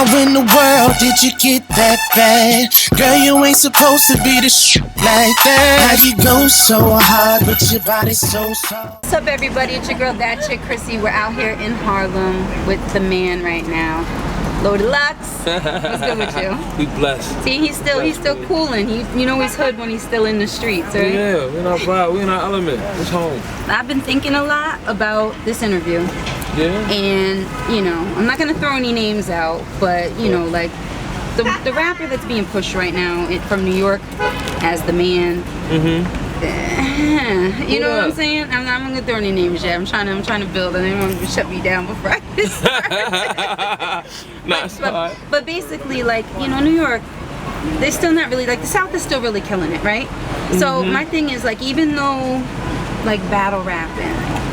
How in the world did you get that bad? Girl, you ain't supposed to be the shit like that. How you go so hard with your body so soft? What's up, everybody? It's your girl Thatchickcrissy. We're out here in Harlem with the man right now, Loadedlux. What's good with you? We blessed. See, he's still cooling. You know he's hood when he's still in the streets, right? Yeah, we're in our vibe, we're in our element. It's home. I've been thinking a lot about this interview. Yeah. And you know, I'm not gonna throw any names out, but you know, like the rapper that's being pushed right now from New York as the man. You know what I'm saying? I'm not gonna throw any names yet. I'm trying to build, and they want to shut me down before I start. But basically, like, you know, New York, they're still not really, like, the South is still really killing it, right? So my thing is, like, even though like battle rapping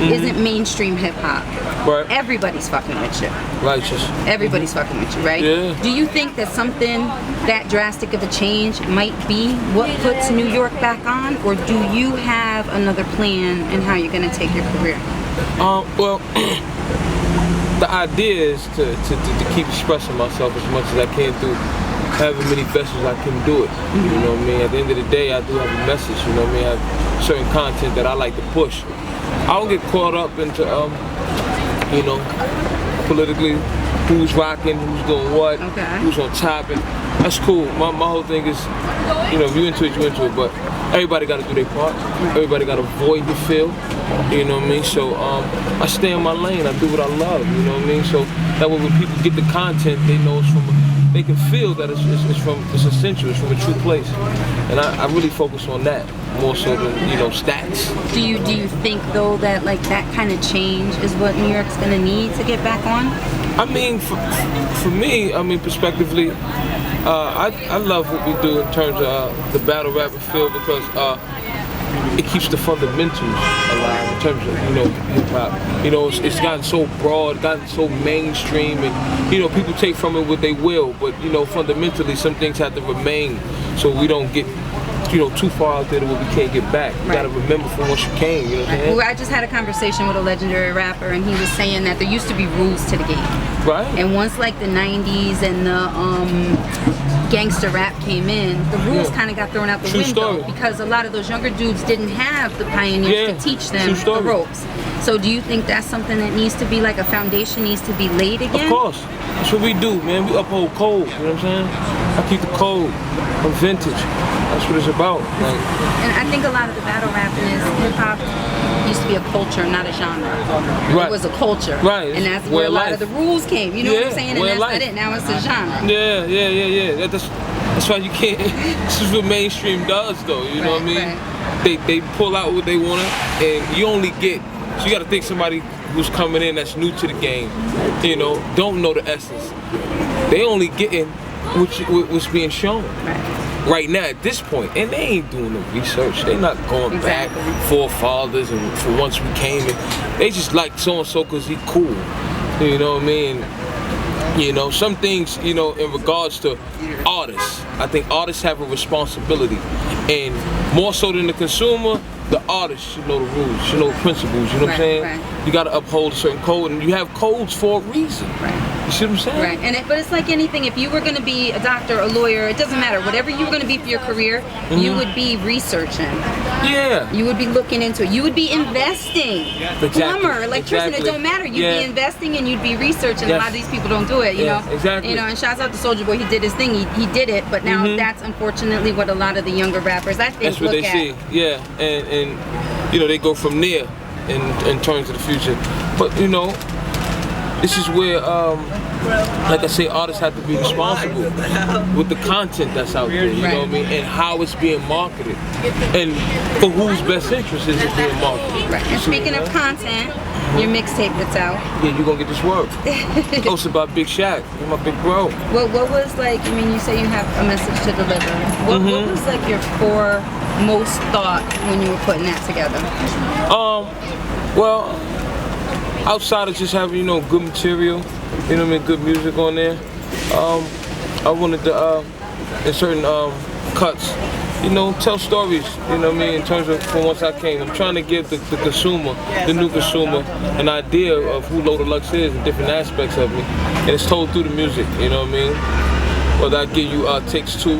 isn't mainstream hip hop, right, everybody's fucking with you. Righteous. Everybody's fucking with you, right? Yeah. Do you think that something that drastic of a change might be what puts New York back on, or do you have another plan in how you're gonna take your career? Well, the idea is to keep expressing myself as much as I can through having many vessels I can do it. You know what I mean? At the end of the day, I do have a message. You know what I mean? I have certain content that I like to push. I don't get caught up into you know, politically, who's rocking, who's doing what, who's on top, and that's cool. My whole thing is, you know, if you're into it, you're into it, but everybody got to do their part. Everybody got to void the feel, you know what I mean? So I stay in my lane, I do what I love, you know what I mean? So that way when people get the content, they know it's from they can feel that it's essential, it's from a true place. And I really focus on that more so than, you know, stats. Do you think though that like that kind of change is what New York's gonna need to get back on? I mean, for me, I mean, prospectively, I love what we do in terms of the battle rapper field, because it keeps the fundamentals alive in terms of, you know, hip hop. You know, it's gotten so broad, gotten so mainstream, and you know, people take from it what they will, but you know, fundamentally, some things have to remain, so we don't get, you know, too far out there that we can't get back. You gotta remember from whence you came, you know what I'm saying? Well, I just had a conversation with a legendary rapper, and he was saying that there used to be rules to the game. Right. And once like the 90s and the gangster rap came in, the rules kind of got thrown out the window because a lot of those younger dudes didn't have the pioneers to teach them the ropes. So do you think that's something that needs to be like a foundation needs to be laid again? Of course. That's what we do, man. We uphold code, you know what I'm saying? I keep the code of vintage. That's what it's about. Like, and I think a lot of the battle rapping is hip-hop used to be a culture, not a genre. Right. It was a culture. Right. And that's where a lot of the rules came. You know what I'm saying? And that's not it. Now it's a genre. Yeah. That's why you can't. This is what mainstream does, though. You know what I mean? They pull out what they want, and you only get. So you got to think somebody who's coming in that's new to the game, you know, don't know the essence. They only getting what's being shown. Right now at this point, and they ain't doing the research. They not going back forefathers and for once we came in. They just like so and so because he cool. You know what I mean? You know, some things, you know, in regards to artists, I think artists have a responsibility, and more so than the consumer, the artist should know the rules, should know the principles. You know what I'm saying? You got to uphold a certain code, and you have codes for a reason. You see what I'm saying? Right. But it's like anything. If you were going to be a doctor, a lawyer, it doesn't matter. Whatever you were going to be for your career, you would be researching. Yeah. You would be looking into it. You would be investing. Plumber, electrician, it don't matter. You'd be investing and you'd be researching. A lot of these people don't do it. You know. Exactly. You know. And shouts out to Soulja Boy. He did his thing. He did it. But now that's unfortunately what a lot of the younger rappers, I think, that's what look they at. see. Yeah. And you know, they go from there in terms of the future. But you know, this is where like I say, artists have to be responsible with the content that's out there, you know what I mean, and how it's being marketed, and for whose best interest is it being marketed. And speaking of content, your mixtape that's out. Yeah, you're gonna get this work. Hosted by Big Shaq, my big bro. What was like, I mean, you say you have a message to deliver. What was like your foremost thought when you were putting that together? Well, outside of just having, you know, good material, you know what I mean, good music on there, I wanted to, in certain cuts, you know, tell stories, you know what I mean, in terms of from whence I came. I'm trying to give the consumer, the new consumer, an idea of who Loadedlux is and different aspects of me. And it's told through the music, you know what I mean? Whether I give you Takes Two,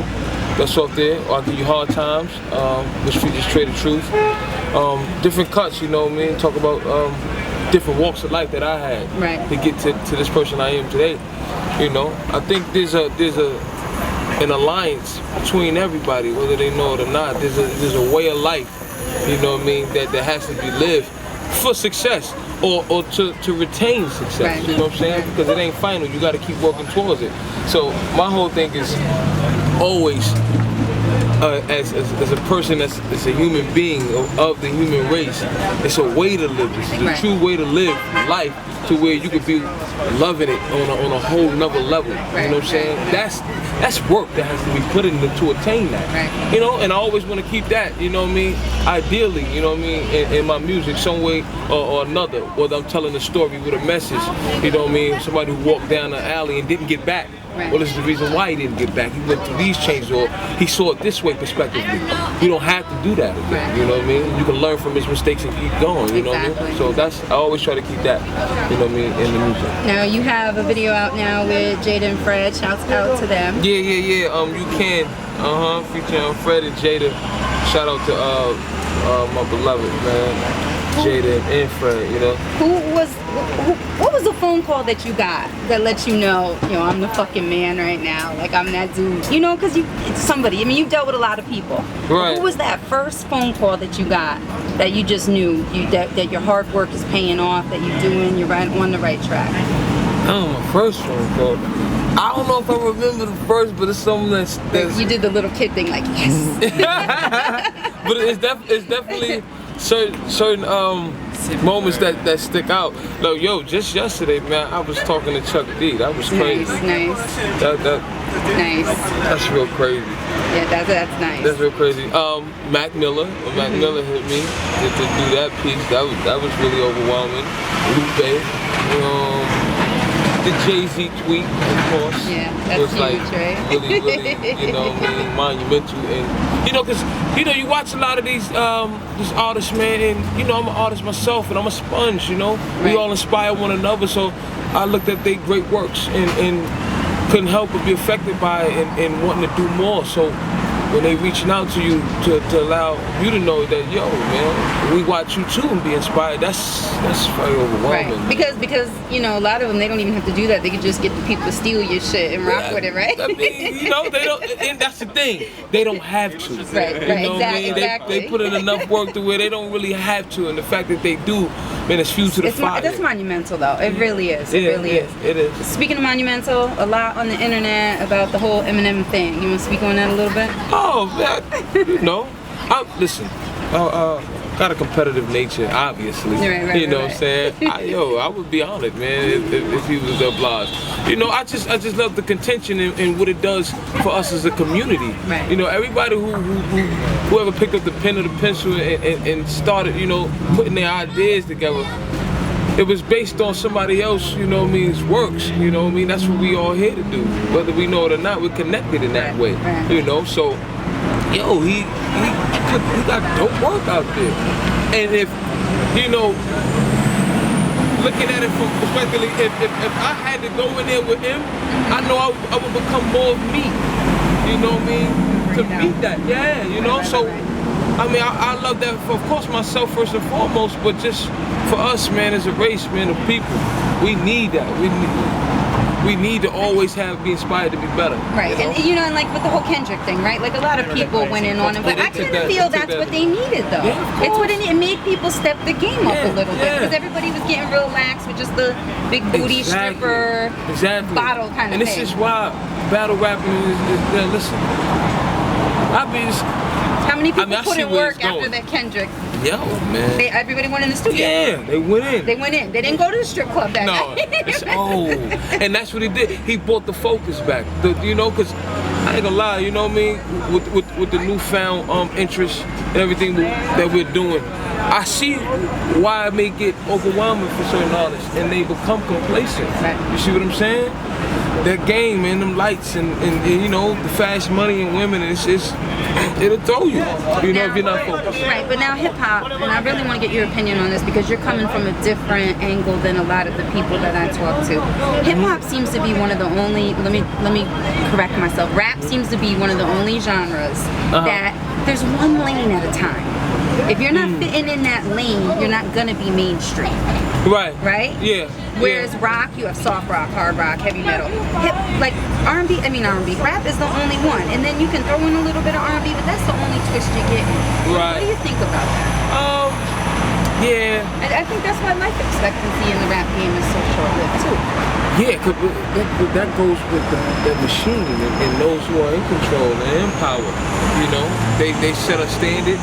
that's off there, or I give you Hard Times, which features Trade the Truth. Different cuts, you know what I mean? Talk about different walks of life that I had to get to this person I am today. You know, I think there's an alliance between everybody, whether they know it or not. There's a way of life, you know what I mean, that has to be lived for success or to retain success. You know what I'm saying? Because it ain't final. You got to keep working towards it. So my whole thing is always. As a person that's a human being of the human race, it's a way to live. This is a true way to live life to where you could be loving it on a whole nother level. You know what I'm saying? That's work that has to be put in to attain that. You know, and I always want to keep that, you know what I mean, ideally, you know what I mean, in my music some way or another, whether I'm telling a story with a message, you know what I mean, somebody who walked down the alley and didn't get back. Well, this is the reason why he didn't get back. He went through these changes, or he saw it this way perspectively. You don't have to do that again, you know what I mean? You can learn from his mistakes and keep going, you know what I mean? So I always try to keep that, you know what I mean, in the music. Now, you have a video out now with Jada and Fred. Shouts out to them. Yeah. You can, featuring Fred and Jada. Shout out to my beloved, man. Jada and Fred, you know. What was the phone call that you got that let you know, I'm the fucking man right now, like I'm that dude, you know, because it's somebody, I mean, you dealt with a lot of people. Right. Who was that first phone call that you got that you just knew that your hard work is paying off, that you're on the right track? Oh, my first phone call. I don't know if I remember the first, but it's something that's you did the little kid thing, like, yes. But it's definitely certain moments that stick out. Like, just yesterday, man, I was talking to Chuck D. That was crazy. Nice. Nice. That's real crazy. Yeah, that's nice. That's real crazy. Mac Miller hit me to do that piece. That was really overwhelming. Lupe, the Jay-Z tweet, of course. Yeah, that's was huge, like right? really, you know, monumental. And because you watch a lot of these artists, man, and I'm an artist myself, and I'm a sponge. We all inspire one another. So I looked at their great works and couldn't help but be affected by it and wanting to do more. So when they reaching out to you to allow you to know that, yo, man, we watch you too and be inspired, that's very overwhelming. Right. Because a lot of them, they don't even have to do that. They can just get the people to steal your shit and rock with it, right? I mean, they don't, and that's the thing. They don't have to. Right, They put in enough work to where they don't really have to, and the fact that they do, man, it's fuel to the fire. That's monumental, though. It really is. It really is. It is. Speaking of monumental, a lot on the internet about the whole Eminem thing. You want to speak on that a little bit? Oh, man, listen, got a competitive nature, obviously. Right, you know what I'm saying? I would be honored, man, if he was obliged. I just love the contention and what it does for us as a community. Right. Everybody whoever picked up the pen or the pencil and started, putting their ideas together, it was based on somebody else, works, that's what we all here to do. Whether we know it or not, we're connected in that way, so, he got dope work out there. And if, looking at it from perspectively, if I had to go in there with him, I know I would become more of me, to meet that, so, I love that for, of course, myself first and foremost, but just for us, man, as a race, man, of people, we need that. We need to always be inspired to be better. Right, and and like with the whole Kendrick thing, right? Like a lot of people went in on it, but I kind of feel that's what they needed, though. Yeah, it's what it made people step the game up a little bit, because everybody was getting real lax with just the big booty stripper bottle kind of thing. And this is why battle rapping is listen, how many people put in work after that Kendrick? Yo, man. Everybody went in the studio. Yeah, they went in. They didn't go to the strip club that night. And that's what he did. He brought the focus back. Because I ain't gonna lie, you know what I mean? With the newfound interest and everything that we're doing, I see why it may get overwhelming for certain artists and they become complacent. Right. You see what I'm saying? that game, man, them lights and you know, the fast money and women, it'll throw you, you know, if you're not focused. Right, but now hip hop, and I really want to get your opinion on this because you're coming from a different angle than a lot of the people that I talk to. Hip hop seems to be one of the only, let me correct myself, rap seems to be one of the only genres that there's one lane at a time. If you're not fitting in that lane, you're not gonna be mainstream. Right. Right? Yeah. Whereas rock, you have soft rock, hard rock, heavy metal. Like R&B, rap is the only one. And then you can throw in a little bit of R&B, but that's the only twist you get. Right. What do you think about that? Yeah. I think that's why life expectancy in the rap game is so short-lived too. Yeah, cause that goes with the machine and those who are in control and in power. You know, they set a standard,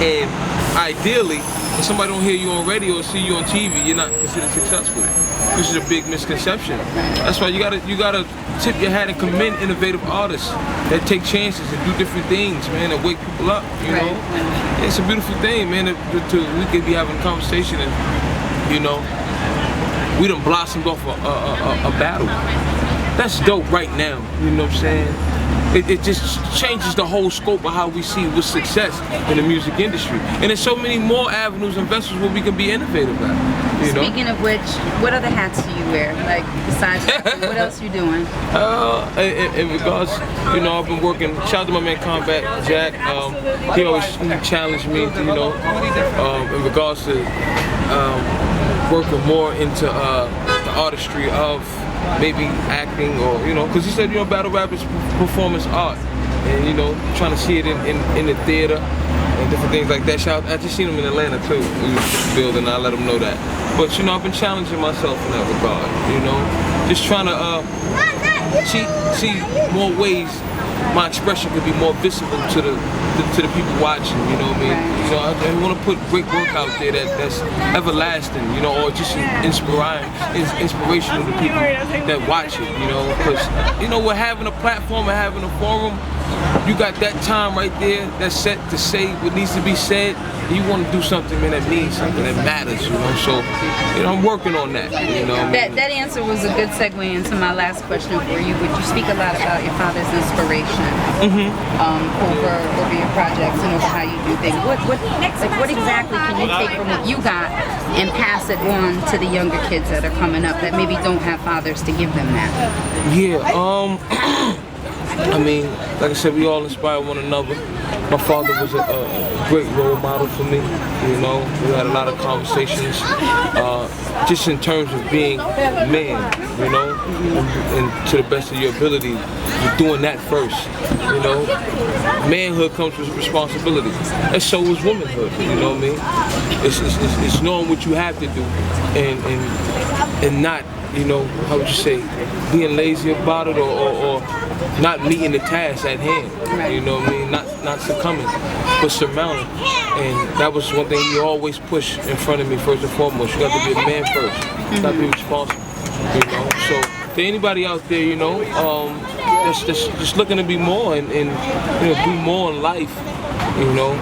and ideally, if somebody don't hear you on radio or see you on TV, you're not considered successful. This is a big misconception. That's why you gotta tip your hat and commend innovative artists that take chances and do different things, man, and wake people up. You know, it's a beautiful thing, man. We could be having a conversation and, you know, we done blossomed off a battle. That's dope right now. You know what I'm saying? It just changes the whole scope of how we see what's success in the music industry. And there's so many more avenues and vessels where we can be innovative at. You know? Speaking of which, what other hats do you wear? Like, besides rapping, what else you doing? In regards, you know, I've been working, shout out to my man Combat Jack. He always challenged me, you know, in regards to working more into the artistry of maybe acting, or, you know, because he said, you know, battle rap is performance art, and, you know, trying to see it in the theater and different things like that. I just seen him in Atlanta too. We was building, I let him know that. But, you know, I've been challenging myself in that regard, you know, just trying to see more ways my expression could be more visible to the people watching, you know what I mean? Right. So I want to put great work out there that's everlasting, you know, or just inspirational to people that watch it, you know, because, you know, we're having a platform and having a forum. You got that time right there that's set to say what needs to be said. And you want to do something, man, that means something, that matters, you know. So, you know, I'm working on that, you know. That answer was a good segue into my last question for you. Would you speak a lot about your father's inspiration over your projects and over how you do things? What exactly can you take from what you got and pass it on to the younger kids that are coming up that maybe don't have fathers to give them that? Yeah, I mean, like I said, we all inspire one another. My father was a great role model for me, you know. We had a lot of conversations, just in terms of being man, you know, and to the best of your ability, you're doing that first, you know. Manhood comes with responsibility, and so is womanhood, you know what I mean? It's knowing what you have to do, and not, you know, how would you say, being lazy about it, or not meeting the task at hand, you know what I mean? Not succumbing, but surmounting. And that was one thing he always pushed in front of me first and foremost. You got to be a man first. You got to be responsible, you know? So to anybody out there, you know, that's just looking to be more and you know, do more in life, you know,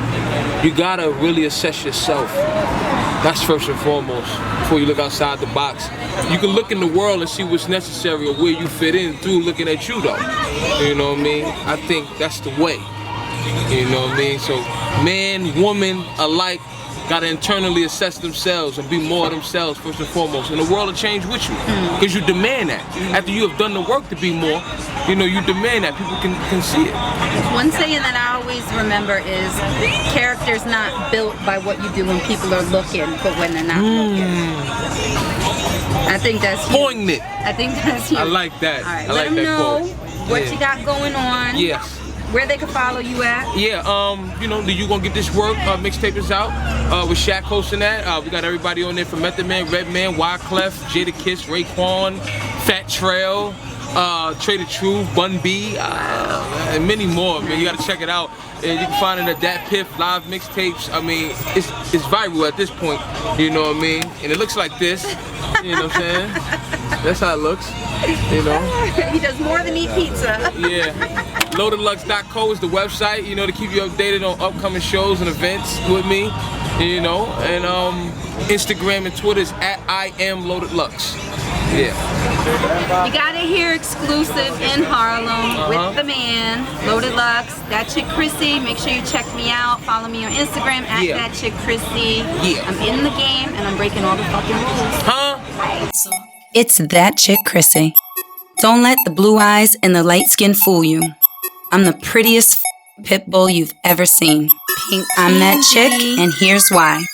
you got to really assess yourself. That's first and foremost, before you look outside the box. You can look in the world and see what's necessary or where you fit in through looking at you, though. You know what I mean? I think that's the way. You know what I mean? So man, woman alike gotta internally assess themselves and be more of themselves first and foremost. And the world will change with you, because you demand that. After you have done the work to be more, you know, you demand that. People can see it. One saying that I always remember is, character's not built by what you do when people are looking, but when they're not looking. I think that's huge. Poignant. I think that's huge. I like that. All right, I let like them that know quote. what you got going on. Yes. Where they can follow you at. Yeah, you know, You Gonna Get This Work mixtape is out with Shaq hosting that. We got everybody on there from Method Man, Redman, Wyclef, Jada Kiss, Raekwon, Fat Trail, Trader Truth, Bun B, and many more, man. You gotta check it out. And you can find it at Dat Piff live mixtapes. I mean, it's viral at this point, you know what I mean? And it looks like this, you know what I'm saying? That's how it looks, you know? He does more than eat pizza. Yeah. Loadedlux.co is the website, you know, to keep you updated on upcoming shows and events with me, you know. And Instagram and Twitter is @IamLoadedlux. Yeah. You got it here exclusive in Harlem with the man, Loadedlux, Thatchickcrissy. Make sure you check me out. Follow me on Instagram at Thatchickcrissy. Yeah. I'm in the game and I'm breaking all the fucking rules. Huh? It's Thatchickcrissy. Don't let the blue eyes and the light skin fool you. I'm the prettiest pit bull you've ever seen. I'm that chick, and here's why.